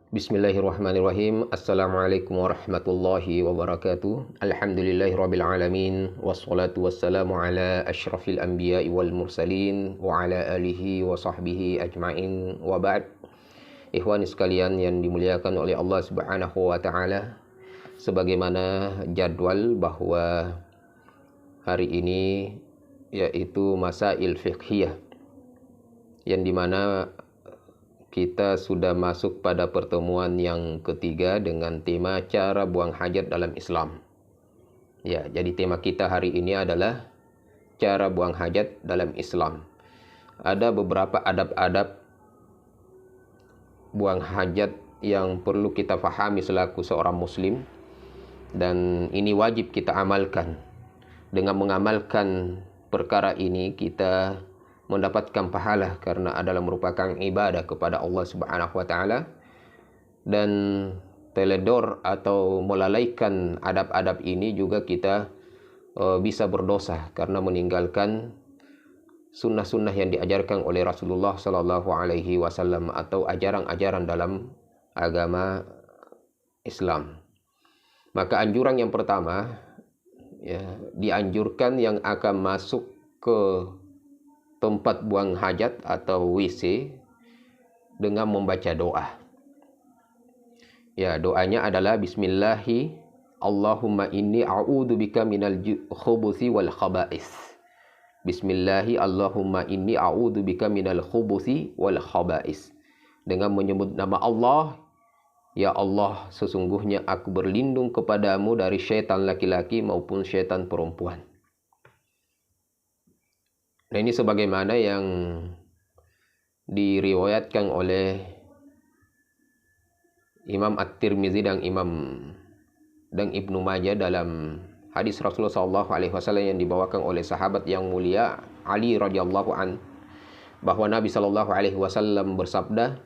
Bismillahirrahmanirrahim. Assalamualaikum warahmatullahi wabarakatuh. Alhamdulillahirabbil alamin wassalatu wassalamu ala asyrafil anbiya'i wal mursalin wa ala alihi wa sahbihi ajmain wa ba'd. Ikhwani sekalian yang dimuliakan oleh Allah Subhanahu wa taala, sebagaimana jadwal bahwa hari ini yaitu masail fiqhiyah, yang dimana kita sudah masuk pada pertemuan yang ketiga dengan tema cara buang hajat dalam Islam. Ya, jadi tema kita hari ini adalah cara buang hajat dalam Islam. Ada beberapa adab-adab buang hajat yang perlu kita fahami selaku seorang muslim, dan ini wajib kita amalkan. Dengan mengamalkan perkara ini kita mendapatkan pahala karena adalah merupakan ibadah kepada Allah Subhanahu wa taala, dan teledor atau melalaikan adab-adab ini juga kita bisa berdosa karena meninggalkan sunnah-sunnah yang diajarkan oleh Rasulullah Sallallahu Alaihi Wasallam atau ajaran-ajaran dalam agama Islam. Maka anjuran yang pertama, dianjurkan yang akan masuk ke tempat buang hajat atau WC dengan membaca doa. Ya, doanya adalah Bismillahi Allahumma inni a'udzubika minal khubuthi wal khaba'is. Bismillahi Allahumma inni a'udzubika minal khubuthi wal khaba'is. Dengan menyebut nama Allah, ya Allah, sesungguhnya aku berlindung kepadamu dari syaitan laki-laki maupun syaitan perempuan. Nah, ini sebagaimana yang diriwayatkan oleh Imam At-Tirmizi dan Ibnu Majah dalam hadis Rasulullah SAW yang dibawakan oleh sahabat yang mulia Ali radhiyallahu an, bahwa Nabi SAW bersabda,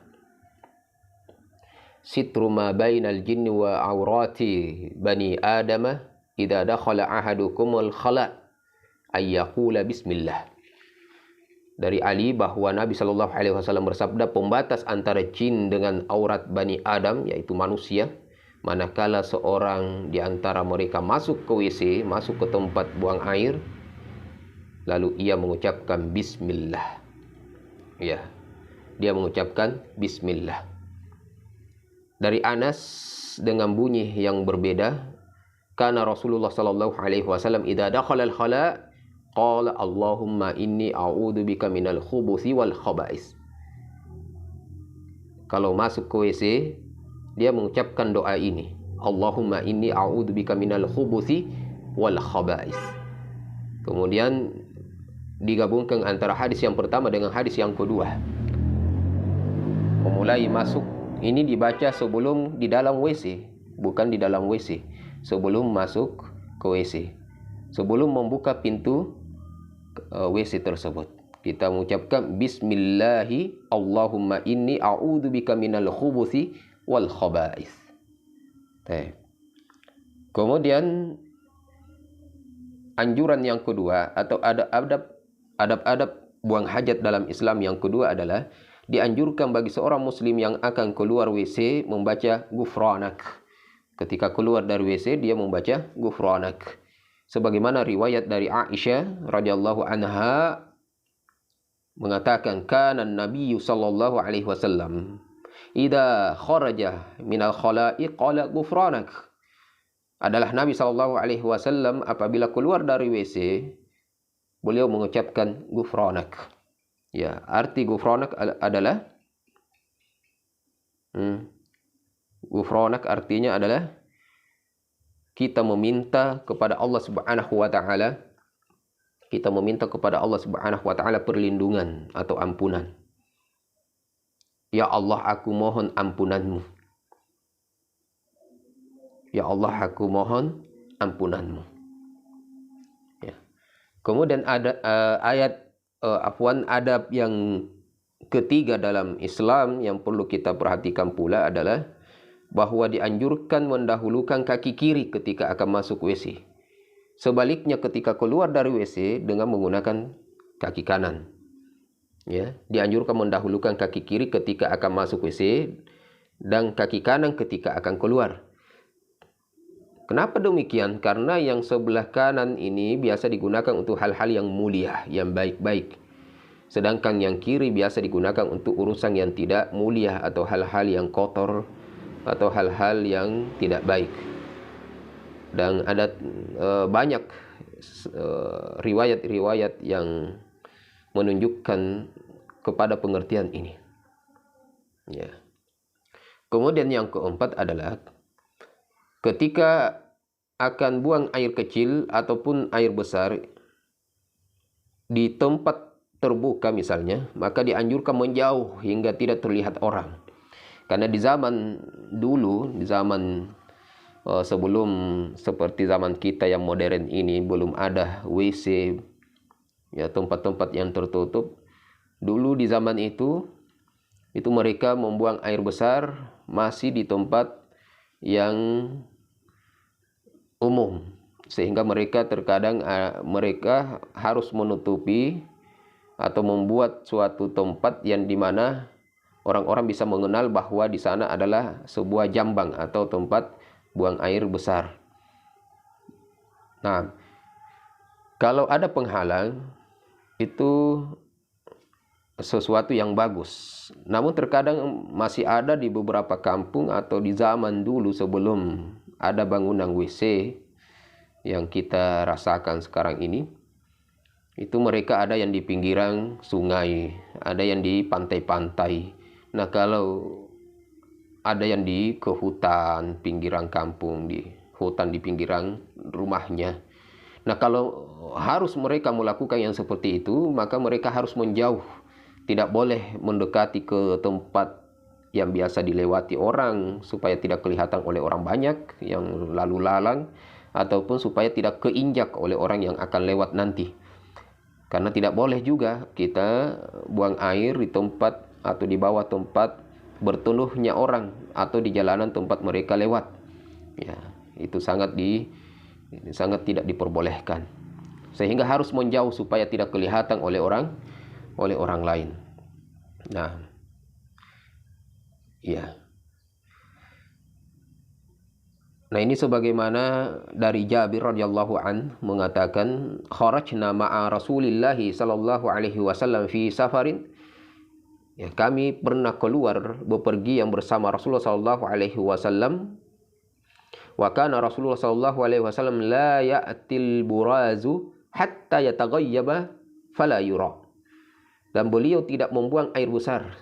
"Sitru ma bainal jinni wa aurati bani Adamah idza dakhala ahadukumul khala ayyaqula bismillah." Dari Ali bahwa Nabi SAW bersabda, pembatas antara jin dengan aurat Bani Adam, yaitu manusia, manakala seorang di antara mereka masuk ke WC, masuk ke tempat buang air, lalu ia mengucapkan Bismillah. Ya, dia mengucapkan Bismillah. Dari Anas dengan bunyi yang berbeda, karena Rasulullah SAW idza dakhala al-khala qala Allahumma inni a'udzubika minal khubuthi wal khaba'is. Kalau masuk ke WC, dia mengucapkan doa ini, Allahumma inni a'udzubika minal khubuthi wal khaba'is. Kemudian digabungkan antara hadis yang pertama dengan hadis yang kedua. Memulai masuk ini dibaca sebelum di dalam WC, bukan di dalam WC, sebelum masuk ke WC. Sebelum membuka pintu WC tersebut, kita mengucapkan Bismillahi Allahumma inni a'udzubika minal khubuthi wal khaba'is. Kemudian anjuran yang kedua atau adab-adab buang hajat dalam Islam yang kedua adalah dianjurkan bagi seorang muslim yang akan keluar WC membaca Ghufranak. Ketika keluar dari WC dia membaca Ghufranak. Sebagaimana riwayat dari Aisyah radhiyallahu anha mengatakan, kana Nabi sallallahu alaihi wasallam idza kharaja minal khala'i qala ghufranak. Adalah Nabi sallallahu alaihi wasallam apabila keluar dari WC, beliau mengucapkan ghufranak. Ya, arti ghufranak adalah ghufranak artinya adalah kita meminta kepada Allah Subhanahu wa taala, kita meminta kepada Allah Subhanahu wa taala perlindungan atau ampunan. Ya Allah, aku mohon ampunanmu. Ya Allah, aku mohon ampunanmu. Ya. Kemudian ada adab yang ketiga dalam Islam yang perlu kita perhatikan pula adalah bahwa dianjurkan mendahulukan kaki kiri ketika akan masuk WC. Sebaliknya ketika keluar dari WC dengan menggunakan kaki kanan. Ya, dianjurkan mendahulukan kaki kiri ketika akan masuk WC dan kaki kanan ketika akan keluar. Kenapa demikian? Karena yang sebelah kanan ini biasa digunakan untuk hal-hal yang mulia, yang baik-baik. Sedangkan yang kiri biasa digunakan untuk urusan yang tidak mulia atau hal-hal yang kotor atau hal-hal yang tidak baik. Dan ada banyak riwayat-riwayat yang menunjukkan kepada pengertian ini. Ya. Kemudian yang keempat adalah ketika akan buang air kecil ataupun air besar di tempat terbuka misalnya, maka dianjurkan menjauh hingga tidak terlihat orang. Karena di zaman dulu, di zaman sebelum seperti zaman kita yang modern ini, belum ada WC, ya, tempat-tempat yang tertutup. Dulu di zaman itu mereka membuang air besar masih di tempat yang umum, sehingga mereka terkadang mereka harus menutupi atau membuat suatu tempat yang dimana orang-orang bisa mengenal bahwa di sana adalah sebuah jambang atau tempat buang air besar. Nah, kalau ada penghalang itu sesuatu yang bagus. Namun terkadang masih ada di beberapa kampung atau di zaman dulu sebelum ada bangunan WC yang kita rasakan sekarang ini, itu mereka ada yang di pinggiran sungai, ada yang di pantai-pantai. Nah, kalau ada yang ke hutan, pinggiran kampung, di hutan di pinggiran rumahnya. Nah, kalau harus mereka melakukan yang seperti itu, maka mereka harus menjauh. Tidak boleh mendekati ke tempat yang biasa dilewati orang supaya tidak kelihatan oleh orang banyak yang lalu lalang, ataupun supaya tidak keinjak oleh orang yang akan lewat nanti. Karena tidak boleh juga kita buang air di tempat atau di bawah tempat berteduhnya orang atau di jalanan tempat mereka lewat. Ya, itu sangat tidak diperbolehkan. Sehingga harus menjauh supaya tidak kelihatan oleh orang lain. Nah, ya. Nah, ini sebagaimana dari Jabir radhiyallahu an mengatakan, kharajna ma'a Rasulillah sallallahu alaihi wasallam fi safarin. Ya, kami pernah keluar bepergian bersama Rasulullah sallallahu alaihi wasallam. Wa kana Rasulullah sallallahu alaihi wasallam la ya'til burazu hatta yataghayyaba fala yura. Dan beliau tidak membuang air besar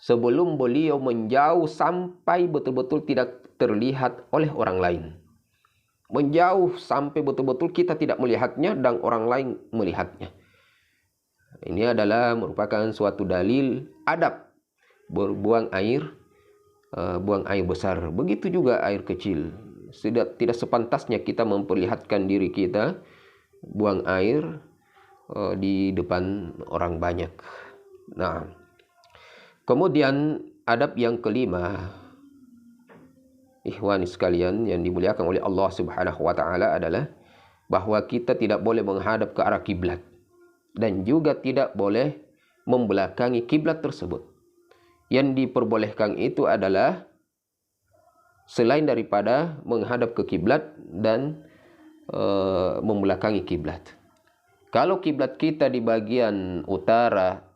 sebelum beliau menjauh sampai betul-betul tidak terlihat oleh orang lain. Menjauh sampai betul-betul kita tidak melihatnya dan orang lain melihatnya. Ini adalah merupakan suatu dalil adab berbuang air, buang air besar. Begitu juga air kecil. Tidak sepantasnya kita memperlihatkan diri kita buang air di depan orang banyak. Nah, kemudian adab yang kelima, ikhwani sekalian yang dimuliakan oleh Allah Subhanahu wa taala, adalah bahwa kita tidak boleh menghadap ke arah kiblat dan juga tidak boleh membelakangi kiblat tersebut. Yang diperbolehkan itu adalah selain daripada menghadap ke kiblat dan membelakangi kiblat. Kalau kiblat kita di bagian utara,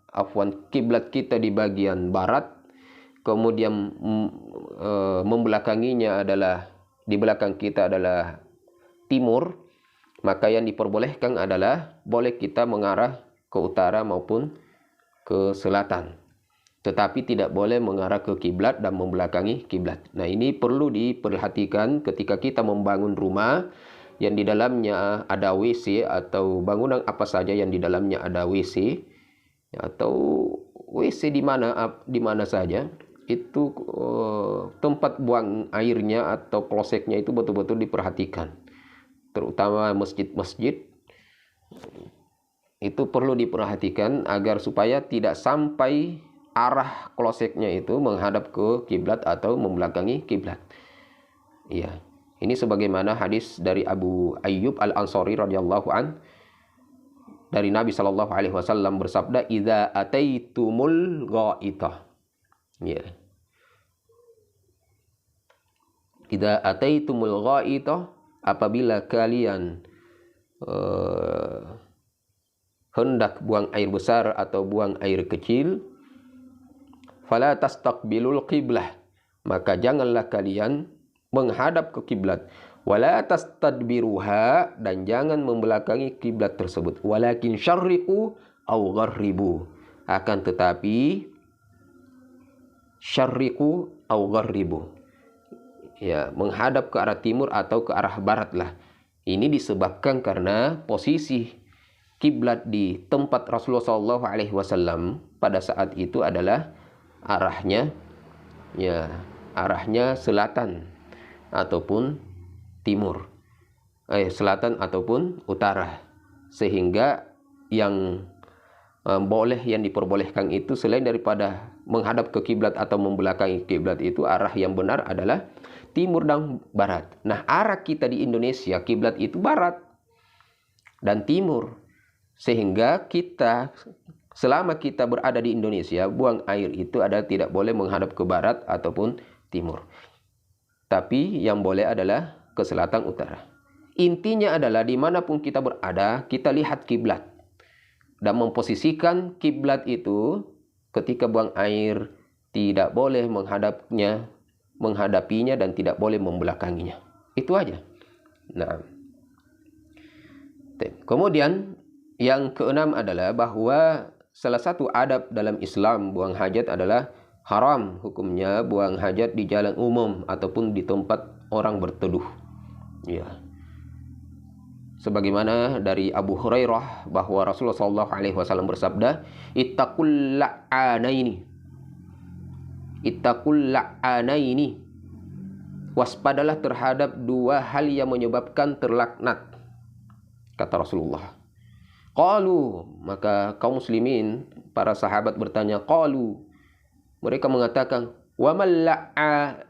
kiblat kita di bagian barat, kemudian membelakanginya adalah di belakang kita adalah timur, maka yang diperbolehkan adalah boleh kita mengarah ke utara maupun ke selatan, tetapi tidak boleh mengarah ke kiblat dan membelakangi kiblat. Nah, ini perlu diperhatikan ketika kita membangun rumah yang di dalamnya ada WC atau bangunan apa saja yang di dalamnya ada WC atau WC di mana saja, itu tempat buang airnya atau klosetnya itu betul-betul diperhatikan. Terutama masjid-masjid itu perlu diperhatikan agar supaya tidak sampai arah klosetnya itu menghadap ke kiblat atau membelakangi kiblat. Iya. Ini sebagaimana hadis dari Abu Ayyub Al-Ansari radhiyallahu an, dari Nabi sallallahu alaihi wasallam bersabda, "Idza ataitumul ghaitah." Ya. idza ataitumul ghaita, apabila kalian hendak buang air besar atau buang air kecil, fala tastaqbilul qiblah, maka janganlah kalian menghadap ke kiblat, wala tastadbiruha, dan jangan membelakangi kiblat tersebut, walakin syarriqu aw gharribu, akan tetapi syarriqu aw gharribu, ya, menghadap ke arah timur atau ke arah barat lah. Ini disebabkan karena posisi kiblat di tempat Rasulullah SAW pada saat itu adalah arahnya, ya, arahnya selatan ataupun timur, selatan ataupun utara, sehingga yang yang diperbolehkan itu selain daripada menghadap ke kiblat atau membelakangi kiblat, itu arah yang benar adalah timur dan barat. Nah, arah kita di Indonesia kiblat itu barat dan timur, sehingga kita selama kita berada di Indonesia, buang air itu adalah tidak boleh menghadap ke barat ataupun timur, tapi yang boleh adalah ke selatan utara. Intinya adalah dimanapun kita berada, kita lihat kiblat dan memposisikan kiblat itu ketika buang air, tidak boleh menghadapinya dan tidak boleh membelakanginya. Itu aja. Nah, kemudian yang keenam adalah bahwa salah satu adab dalam Islam buang hajat adalah haram hukumnya buang hajat di jalan umum ataupun di tempat orang berteduh. Ya. Sebagaimana dari Abu Hurairah bahwa Rasulullah SAW bersabda, "Ittaqul la'anaini." Ittaqul la'anaini. Waspadalah terhadap dua hal yang menyebabkan terlaknat, kata Rasulullah. Qalu, maka kaum muslimin, para sahabat bertanya, qalu, mereka mengatakan, wa mal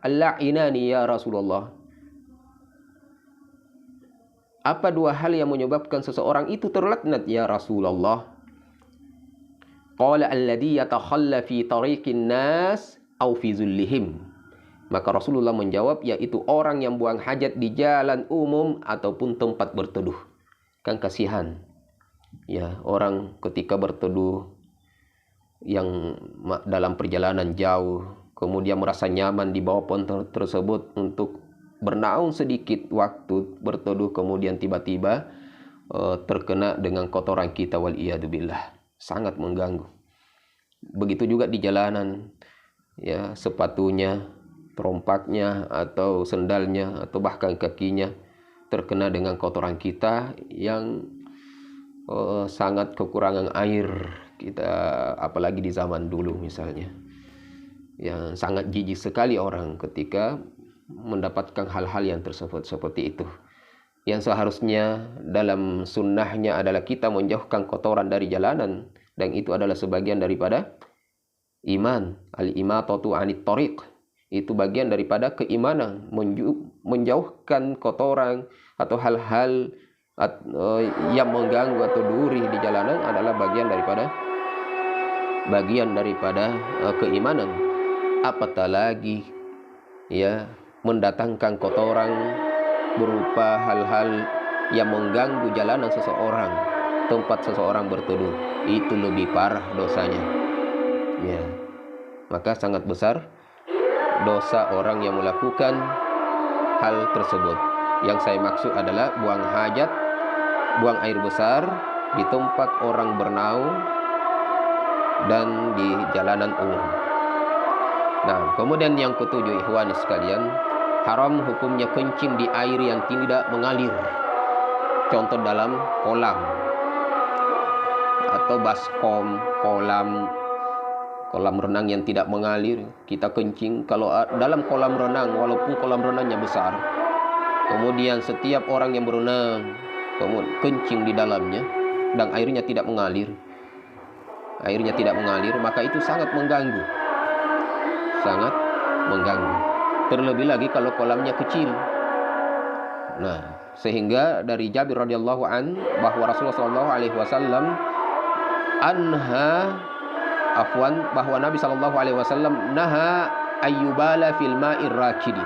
la'inani ya Rasulullah? Apa dua hal yang menyebabkan seseorang itu terlaknat ya Rasulullah? Qala alladhi yatakhalla fi tariqin nas aw fi zullihim. Maka Rasulullah menjawab, yaitu orang yang buang hajat di jalan umum ataupun tempat berteduh. Kan kasihan, ya, orang ketika berteduh yang dalam perjalanan jauh, kemudian merasa nyaman di bawah pohon tersebut untuk bernaung sedikit waktu berteduh, kemudian tiba-tiba terkena dengan kotoran kita, wal iyadzubillah, sangat mengganggu. Begitu juga di jalanan, ya, sepatunya, terompaknya atau sendalnya atau bahkan kakinya terkena dengan kotoran kita yang sangat kekurangan air kita, apalagi di zaman dulu misalnya, yang sangat jijik sekali orang ketika mendapatkan hal-hal yang tersebut seperti itu. Yang seharusnya dalam sunnahnya adalah kita menjauhkan kotoran dari jalanan, dan itu adalah sebagian daripada iman. Al-imatatu anit thariq, itu bagian daripada keimanan, menjauhkan kotoran atau hal-hal yang mengganggu atau duri di jalanan adalah bagian daripada keimanan. Apatah lagi, ya, mendatangkan kotoran berupa hal-hal yang mengganggu jalanan seseorang, tempat seseorang berteduh, itu lebih parah dosanya, ya. Maka sangat besar dosa orang yang melakukan hal tersebut. Yang saya maksud adalah buang hajat, buang air besar di tempat orang bernaung dan di jalanan umum. Nah, kemudian yang ketujuh, ikhwan sekalian, haram hukumnya kencing di air yang tidak mengalir. Contoh dalam kolam atau baskom, kolam renang yang tidak mengalir, kita kencing. Kalau dalam kolam renang, walaupun kolam renangnya besar, kemudian setiap orang yang berenang kemudian kencing di dalamnya dan airnya tidak mengalir, maka itu sangat mengganggu. Terlebih lagi kalau kolamnya kecil. Nah, sehingga dari Jabir radhiyallahu an bahwa Rasulullah SAW bahwa Nabi SAW naha ayyubala fil ma'ir rakidi,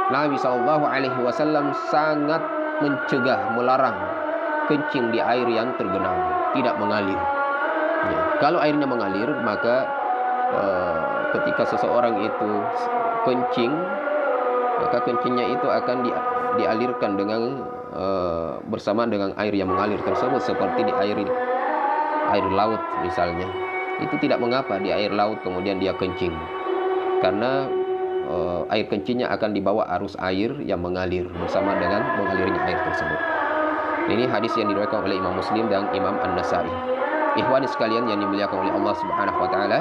Nabi SAW sangat mencegah, melarang kencing di air yang tergenang, tidak mengalir. Ya. Kalau airnya mengalir, maka ketika seseorang itu kencing, maka kencingnya itu akan dialirkan dengan bersamaan dengan air yang mengalir tersebut, seperti di air laut misalnya. Itu tidak mengapa di air laut kemudian dia kencing, karena air kencingnya akan dibawa arus air yang mengalir bersama dengan mengalirnya air tersebut. Ini hadis yang diriwayatkan oleh Imam Muslim dan Imam An-Nasa'i. Ikhwani sekalian yang dimuliakan oleh Allah Subhanahu wa taala.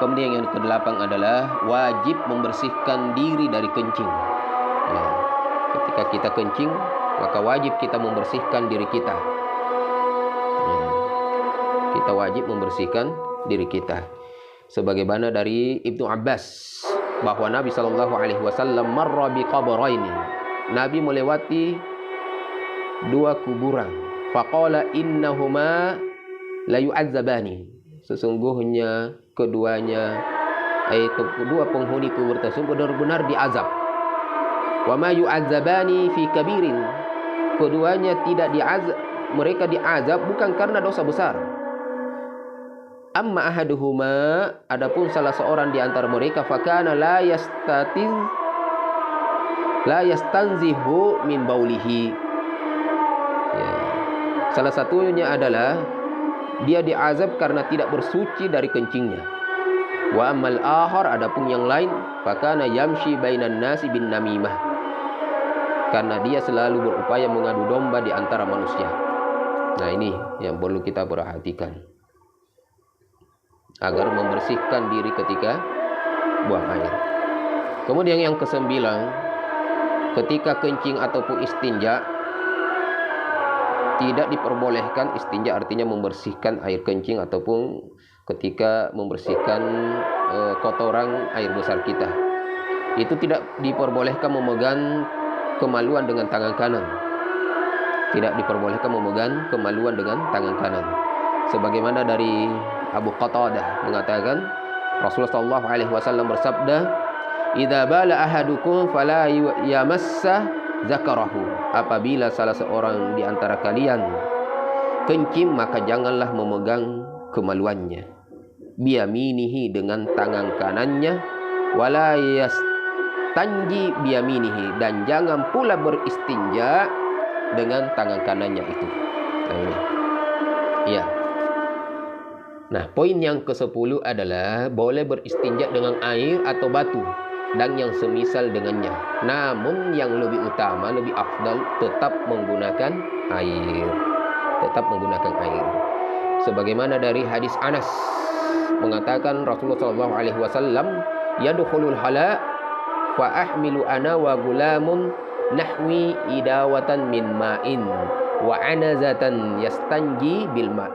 Kemudian yang ke-8 adalah wajib membersihkan diri dari kencing. Ya. Ketika kita kencing, maka wajib kita membersihkan diri kita. Ya. Kita wajib membersihkan diri kita. Sebagaimana dari Ibnu Abbas bahwa Nabi SAW marra bi qabraini. Nabi melewati 2 kuburan. Faqala innahuma la yu'adzabani. Sesungguhnya kedua penghuni kubur tersebut benar-benar diazab. Wa ma yu'adzabani fi kabirin. Keduanya tidak diazab, mereka diazab bukan karena dosa besar. Amma ahaduhuma, adapun salah seorang di antara mereka, fakana la yastanzihu min baulihi. Ya. Salah satunya adalah dia diazab karena tidak bersuci dari kencingnya. Wa ammal akhar, adapun yang lain, fakana yamshi bainan nasi bin namimah, karena dia selalu berupaya mengadu domba di antara manusia. Nah, ini yang perlu kita perhatikan agar membersihkan diri ketika buang air. Kemudian yang ke-9, ketika kencing ataupun istinja, tidak diperbolehkan istinja, artinya membersihkan air kencing ataupun ketika membersihkan kotoran air besar kita. Itu tidak diperbolehkan memegang kemaluan dengan tangan kanan. Tidak diperbolehkan memegang kemaluan dengan tangan kanan. Sebagaimana dari Abu Qatadah mengatakan, Rasulullah SAW bersabda, "Idza bala ahadukum fala yamassa zakarahu." Apabila salah seorang di antara kalian kencing, maka janganlah memegang kemaluannya. Biyaminihi, dengan tangan kanannya. Wala yastanji biyaminihi, dan jangan pula beristinja dengan tangan kanannya itu. Nah, ini. Iya. Nah, poin yang ke-10 adalah boleh beristinja dengan air atau batu dan yang semisal dengannya. Namun yang lebih utama, lebih afdal tetap menggunakan air. Tetap menggunakan air. Sebagaimana dari hadis Anas mengatakan Rasulullah SAW, "Yadkhulul hala fa ahmilu ana wa gulamun nahwi idawatan min ma'in wa anazatan yastanji bil ma'."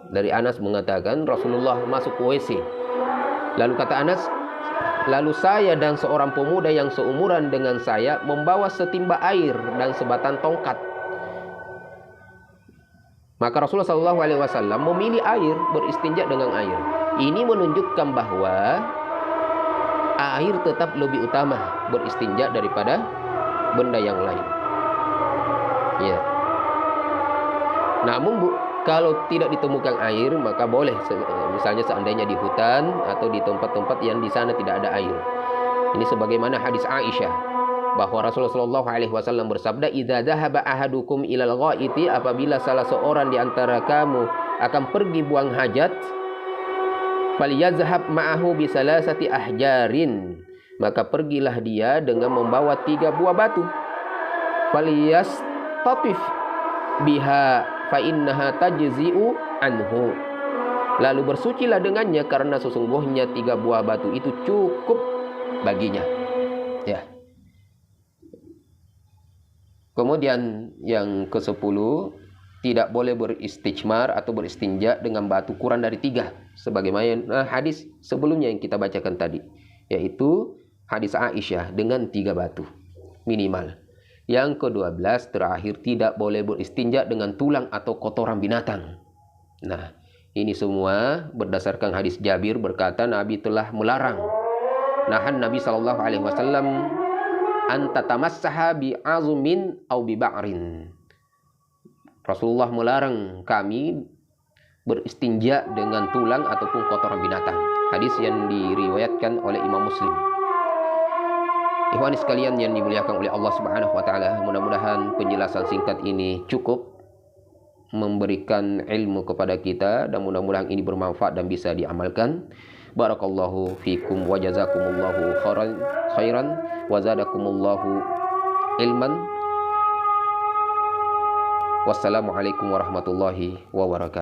Dari Anas mengatakan Rasulullah masuk ke WC. Lalu kata Anas, lalu saya dan seorang pemuda yang seumuran dengan saya membawa setimba air dan sebatang tongkat. Maka Rasulullah SAW memilih air, beristinja dengan air. Ini menunjukkan bahwa air tetap lebih utama beristinja daripada benda yang lain. Ya. Namun kalau tidak ditemukan air, maka boleh, misalnya seandainya di hutan atau di tempat-tempat yang di sana tidak ada air. Ini sebagaimana hadis Aisyah bahwa Rasulullah SAW bersabda, "Idza dhahaba ahadukum ilal ghaiti," apabila salah seorang di antara kamu akan pergi buang hajat, "falyazhab ma'ahu bi salasati ahjarin," maka pergilah dia dengan membawa 3 buah batu. "Falyastatif biha fa innaha tajzi'u anhu." Lalu bersucilah dengannya karena sesungguhnya 3 buah batu itu cukup baginya. Ya. Kemudian yang ke-10, tidak boleh beristijmar atau beristinja dengan batu kurang dari 3, sebagaimana hadis sebelumnya yang kita bacakan tadi, yaitu hadis Aisyah dengan 3 batu minimal. Yang ke-12 terakhir, tidak boleh beristinja dengan tulang atau kotoran binatang. Nah, ini semua berdasarkan hadis Jabir berkata Nabi telah melarang nahan Nabi sallallahu alaihi wasallam an tatamassaha bi azmin aw bi ba'rin. Rasulullah melarang kami beristinja dengan tulang ataupun kotoran binatang. Hadis yang diriwayatkan oleh Imam Muslim. Ikhwani sekalian yang dimuliakan oleh Allah Subhanahu wa taala, mudah-mudahan penjelasan singkat ini cukup memberikan ilmu kepada kita dan mudah-mudahan ini bermanfaat dan bisa diamalkan. Barakallahu fikum wa jazakumullahu khairan wa zadakumullahu ilman. Wassalamualaikum warahmatullahi wabarakatuh.